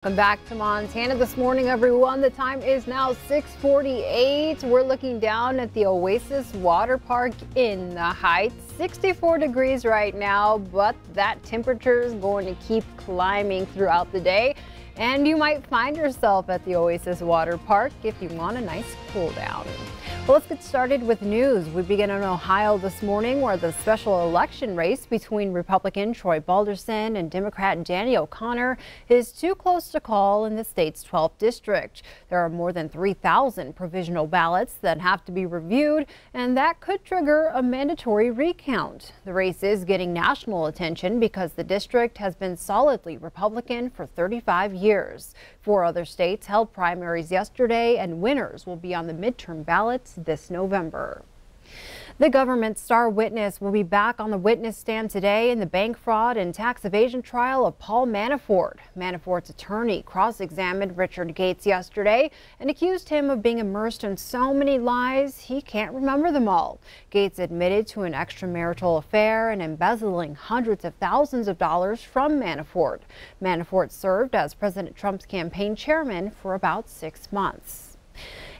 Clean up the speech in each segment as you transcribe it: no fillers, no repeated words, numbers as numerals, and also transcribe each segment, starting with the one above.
Welcome back to Montana this morning, everyone. The time is now 6:48. We're looking down at the Oasis Water Park in the Heights. 64 degrees right now, but that temperature is going to keep climbing throughout the day. And you might find yourself at the Oasis Water Park if you want a nice cool down. Well, let's get started with news. We begin in Ohio this morning, where the special election race between Republican Troy Balderson and Democrat Danny O'Connor is too close to call in the state's 12th district. There are more than 3,000 provisional ballots that have to be reviewed, and that could trigger a mandatory recount. The race is getting national attention because the district has been solidly Republican for 35 years. 4 other states held primaries yesterday, and winners will be on the midterm ballots this November. The government star witness will be back on the witness stand today in the bank fraud and tax evasion trial of Paul Manafort. Manafort's attorney cross-examined Richard Gates yesterday and accused him of being immersed in so many lies he can't remember them all. Gates admitted to an extramarital affair and embezzling hundreds of thousands of dollars from Manafort. Manafort served as President Trump's campaign chairman for about 6 months.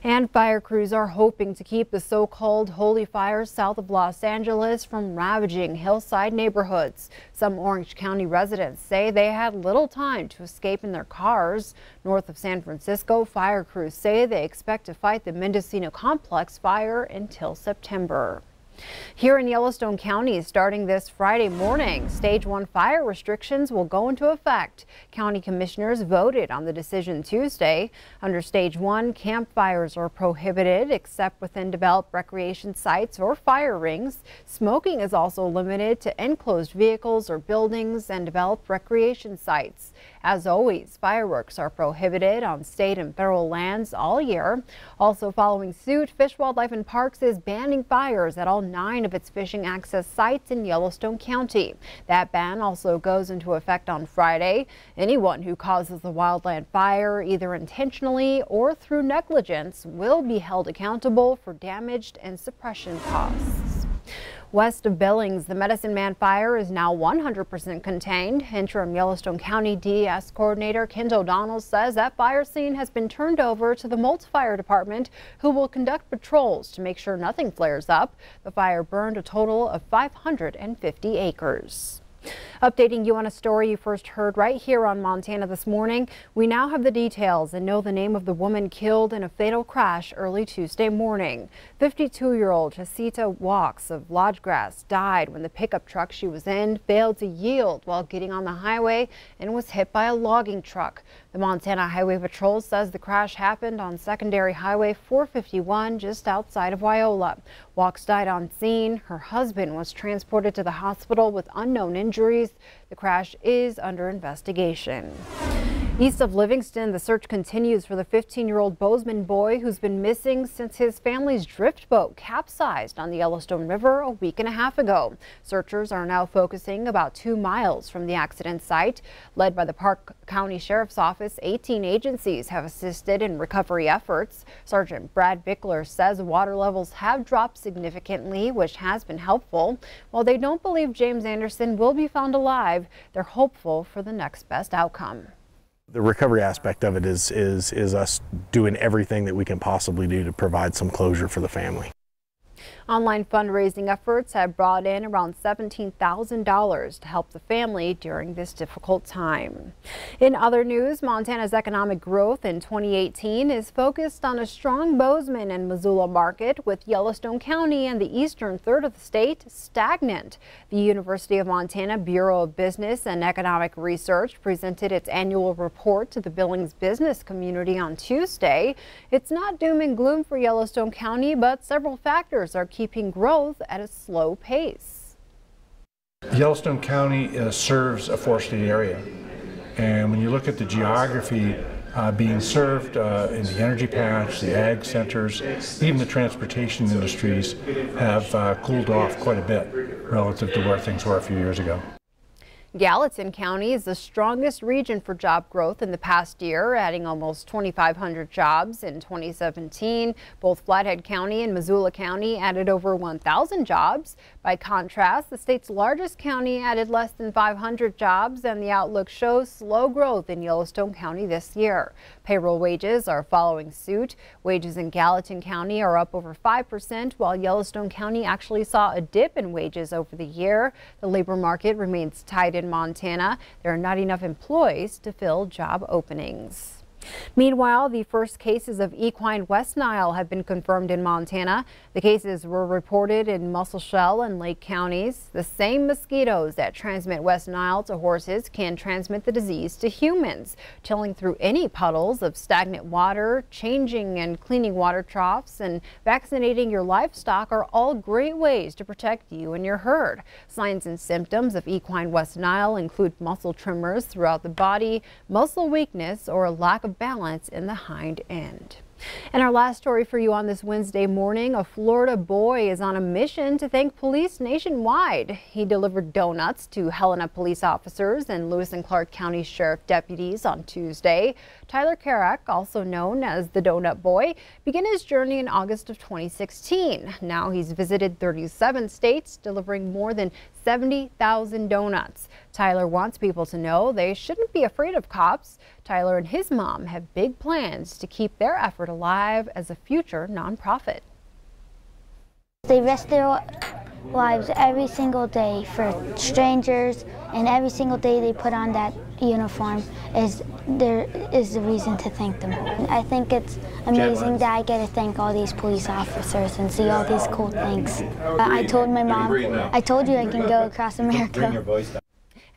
And fire crews are hoping to keep the so-called holy fires south of Los Angeles from ravaging hillside neighborhoods. Some Orange County residents say they had little time to escape in their cars. North of San Francisco, fire crews say they expect to fight the Mendocino Complex fire until September. Here in Yellowstone County, starting this Friday morning, Stage 1 fire restrictions will go into effect. County commissioners voted on the decision Tuesday. Under Stage 1, campfires are prohibited except within developed recreation sites or fire rings. Smoking is also limited to enclosed vehicles or buildings and developed recreation sites. As always, fireworks are prohibited on state and federal lands all year. Also following suit, Fish, Wildlife and Parks is banning fires at all 9 of its fishing access sites in Yellowstone County. That ban also goes into effect on Friday. Anyone who causes a wildland fire, either intentionally or through negligence, will be held accountable for damage and suppression costs. West of Billings, the Medicine Man fire is now 100% contained. Interim Yellowstone County DES Coordinator Kent O'Donnell says that fire scene has been turned over to the Moults Fire Department, who will conduct patrols to make sure nothing flares up. The fire burned a total of 550 acres. Updating you on a story you first heard right here on Montana this morning. We now have the details and know the name of the woman killed in a fatal crash early Tuesday morning. 52-year-old Hasita Walks of Lodgegrass died when the pickup truck she was in failed to yield while getting on the highway and was hit by a logging truck. The Montana Highway Patrol says the crash happened on Secondary Highway 451 just outside of Wyola. Walks died on scene. Her husband was transported to the hospital with unknown injuries. The crash is under investigation. East of Livingston, the search continues for the 15-year-old Bozeman boy who's been missing since his family's drift boat capsized on the Yellowstone River a week and a half ago. Searchers are now focusing about 2 miles from the accident site. Led by the Park County Sheriff's Office, 18 agencies have assisted in recovery efforts. Sergeant Brad Bickler says water levels have dropped significantly, which has been helpful. While they don't believe James Anderson will be found alive, they're hopeful for the next best outcome. The recovery aspect of it is us doing everything that we can possibly do to provide some closure for the family. Online fundraising efforts have brought in around $17,000 to help the family during this difficult time. In other news, Montana's economic growth in 2018 is focused on a strong Bozeman and Missoula market, with Yellowstone County and the eastern third of the state stagnant. The University of Montana Bureau of Business and Economic Research presented its annual report to the Billings business community on Tuesday. It's not doom and gloom for Yellowstone County, but several factors are keeping growth at a slow pace. Yellowstone County serves a forested area, and when you look at the geography being served in the energy patch, the ag centers, even the transportation industries have cooled off quite a bit relative to where things were a few years ago. Gallatin County is the strongest region for job growth in the past year, adding almost 2,500 jobs in 2017. Both Flathead County and Missoula County added over 1,000 jobs. By contrast, the state's largest county added less than 500 jobs, and the outlook shows slow growth in Yellowstone County this year. Payroll wages are following suit. Wages in Gallatin County are up over 5%, while Yellowstone County actually saw a dip in wages over the year. The labor market remains tight in Montana. There are not enough employees to fill job openings. Meanwhile, the first cases of equine West Nile have been confirmed in Montana. The cases were reported in Musselshell and Lake counties. The same mosquitoes that transmit West Nile to horses can transmit the disease to humans. Chilling through any puddles of stagnant water, changing and cleaning water troughs, and vaccinating your livestock are all great ways to protect you and your herd. Signs and symptoms of equine West Nile include muscle tremors throughout the body, muscle weakness, or a lack of balance in the hind end. And our last story for you on this Wednesday morning, a Florida boy is on a mission to thank police nationwide. He delivered donuts to Helena police officers and Lewis and Clark County Sheriff deputies on Tuesday. Tyler Karak, also known as the Donut Boy, began his journey in August of 2016. Now he's visited 37 states, delivering more than 70,000 donuts. Tyler wants people to know they shouldn't be afraid of cops. Tyler and his mom have big plans to keep their effort alive as a future nonprofit. They risk their lives every single day for strangers, and every single day they put on that uniform is the reason to thank them. I think it's amazing that I get to thank all these police officers and see all these cool things. I told my mom, I told you I can go across America.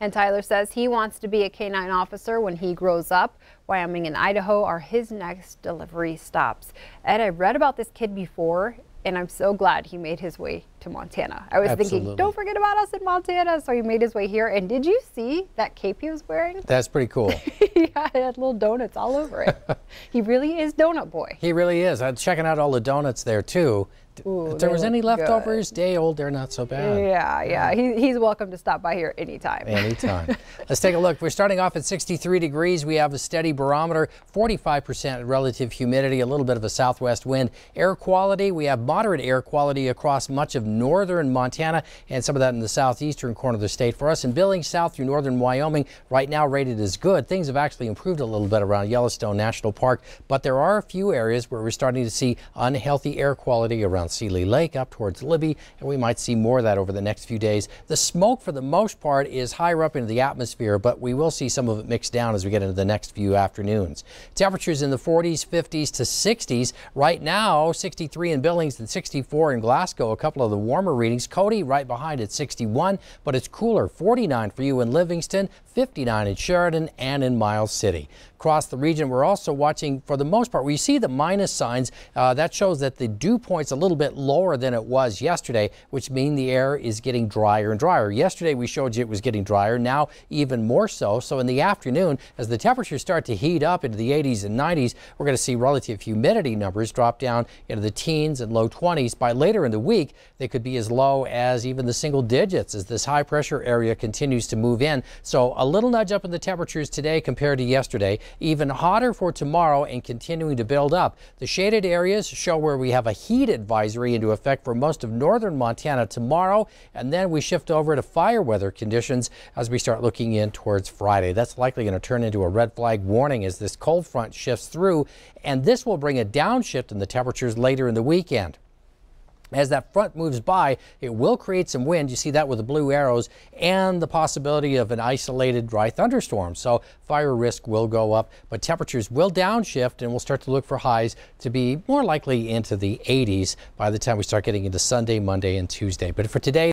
And Tyler says he wants to be a K-9 officer when he grows up. Wyoming and Idaho are his next delivery stops. Ed, I've read about this kid before, and I'm so glad he made his way to Montana. I was thinking, don't forget about us in Montana. So he made his way here. And did you see that cape he was wearing? That's pretty cool. He had little donuts all over it. He really is Donut Boy. He really is. I'm checking out all the donuts there too. Ooh, if there was any leftovers, good. day old, they're not so bad. Yeah. He's welcome to stop by here anytime. Anytime. Let's take a look. We're starting off at 63 degrees. We have a steady barometer, 45% relative humidity, a little bit of a southwest wind. Air quality, we have moderate air quality across much of northern Montana and some of that in the southeastern corner of the state. For us in Billings, south through northern Wyoming, right now rated as good. Things have actually improved a little bit around Yellowstone National Park, but there are a few areas where we're starting to see unhealthy air quality around Seeley Lake up towards Libby, and we might see more of that over the next few days. The smoke for the most part is higher up into the atmosphere, but we will see some of it mixed down as we get into the next few afternoons. Temperatures in the 40s, 50s to 60s. Right now, 63 in Billings and 64 in Glasgow, a couple of the warmer readings. Cody right behind at 61, but it's cooler. 49 for you in Livingston, 59 in Sheridan and in Miles City. Across the region, we're also watching, for the most part, we see the minus signs. That shows that the dew point's a little bit lower than it was yesterday, which means the air is getting drier and drier. Yesterday, we showed you it was getting drier, now even more so. So in the afternoon, as the temperatures start to heat up into the 80s and 90s, we're going to see relative humidity numbers drop down into the teens and low 20s. By later in the week, they could be as low as even the single digits as this high pressure area continues to move in. So a little nudge up in the temperatures today compared to yesterday. Even hotter for tomorrow and continuing to build up. The shaded areas show where we have a heat advisory into effect for most of northern Montana tomorrow, and then we shift over to fire weather conditions as we start looking in towards Friday. That's likely going to turn into a red flag warning as this cold front shifts through, and this will bring a downshift in the temperatures later in the weekend. As that front moves by, it will create some wind. You see that with the blue arrows and the possibility of an isolated dry thunderstorm. So fire risk will go up, but temperatures will downshift and we'll start to look for highs to be more likely into the 80s by the time we start getting into Sunday, Monday, and Tuesday. But for today,